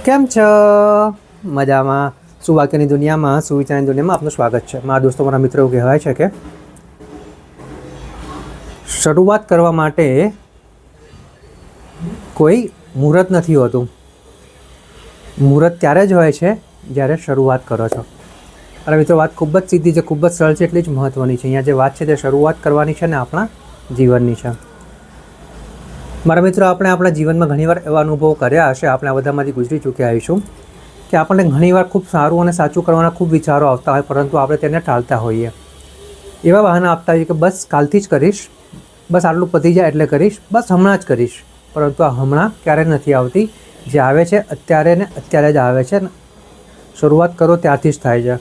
કેમ છો? મજામાં? સુવાક્યની દુનિયામાં, સુવિચારની દુનિયામાં આપનું સ્વાગત છે. મારા દોસ્તો, મારા મિત્રો એવું કહેવાય છે કે શરૂઆત કરવા માટે કોઈ મુહૂર્ત નથી હોતું. મુહૂર્ત ત્યારે જ હોય છે જ્યારે શરૂઆત કરો છો. અને મિત્રો, વાત ખૂબ જ સીધી છે, ખૂબ જ સરળ છે, એટલી જ મહત્ત્વની છે. અહીંયા જે વાત છે તે શરૂઆત કરવાની છે ને આપણા જીવનની છે. મારા મિત્રો, આપણે આપણા જીવનમાં ઘણીવાર એવા અનુભવો કર્યા હશે, આપણે આ બધામાંથી ગુજરી ચૂક્યા આવીશું, કે આપણને ઘણીવાર ખૂબ સારું અને સાચું કરવાના ખૂબ વિચારો આવતા હોય, પરંતુ આપણે તેને ટાળતા હોઈએ. એવા બહાના આપતા હોઈએ કે બસ કાલથી જ કરીશ, બસ આટલું પતી જાય એટલે કરીશ, બસ હમણાં જ કરીશ. પરંતુ આ હમણાં ક્યારેય નથી આવતી. જે આવે છે અત્યારે ને અત્યારે જ આવે છે. શરૂઆત કરો ત્યારથી જ થાય છે.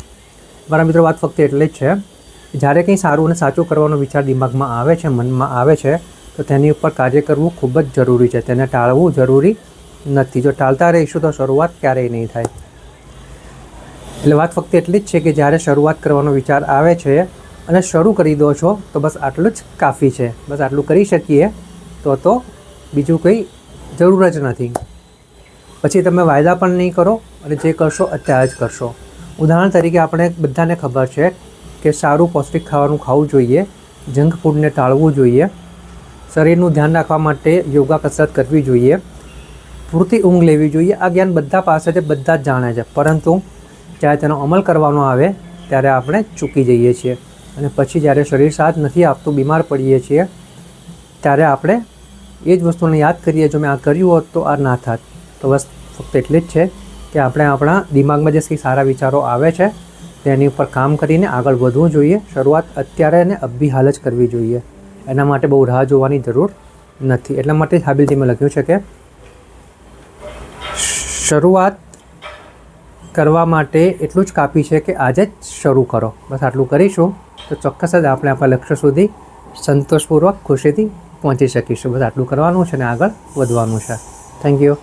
મારા મિત્રો, વાત ફક્ત એટલી જ છે, જ્યારે કંઈ સારું અને સાચું કરવાનો વિચાર દિમાગમાં આવે છે, મનમાં આવે છે, તો તેની ઉપર કાર્ય કરવું ખૂબ જ જરૂરી છે. તેને ટાળવું જરૂરી નથી. જો ટાળતા રહીશું તો શરૂઆત ક્યારેય નહીં થાય. એટલે વાત ફક્ત એટલી જ છે કે જ્યારે શરૂઆત કરવાનો વિચાર આવે છે અને શરૂ કરી દો છો તો બસ આટલું જ કાફી છે. બસ આટલું કરી શકીએ તો બીજું કંઈ જરૂર જ નથી. પછી તમે વાયદા પણ નહીં કરો અને જે કરશો અત્યારે જ કરશો. ઉદાહરણ તરીકે આપણે બધાને ખબર છે કે સારું પૌષ્ટિક ખાવાનું ખાવું જોઈએ, જંક ફૂડને ટાળવું જોઈએ, શરીરનું ધ્યાન રાખવા માટે યોગા કસરત કરવી જોઈએ, પૂરતી ઊંઘ લેવી જોઈએ. આ જ્ઞાન બધા પાસે છે, બધા જ જાણે છે, પરંતુ જ્યારે તેનો અમલ કરવાનો આવે ત્યારે આપણે ચૂકી જઈએ છીએ. અને પછી જ્યારે શરીર સાથ નથી આપતું, બીમાર પડીએ છીએ, ત્યારે આપણે એ જ વસ્તુને યાદ કરીએ, જો મેં આ કર્યું હોત તો આ ના થાત. તો બસ ફક્ત એટલી જ છે કે આપણે આપણા દિમાગમાં જે કંઈ સારા વિચારો આવે છે તેની ઉપર કામ કરીને આગળ વધવું જોઈએ. શરૂઆત અત્યારે ને અભી હાલ જ કરવી જોઈએ. એના માટે બહુ રાહ જોવાની જરૂર નથી. એટલા માટે જ હાબિલથી મેં લખ્યું છે કે શરૂઆત કરવા માટે એટલું જ કાફી છે કે આજે જ શરૂ કરો. બસ આટલું કરીશું તો ચોક્કસ જ આપણે આપણા લક્ષ્ય સુધી સંતોષપૂર્વક ખુશીથી પહોંચી શકીશું. બસ આટલું કરવાનું છે અને આગળ વધવાનું છે. Thank you.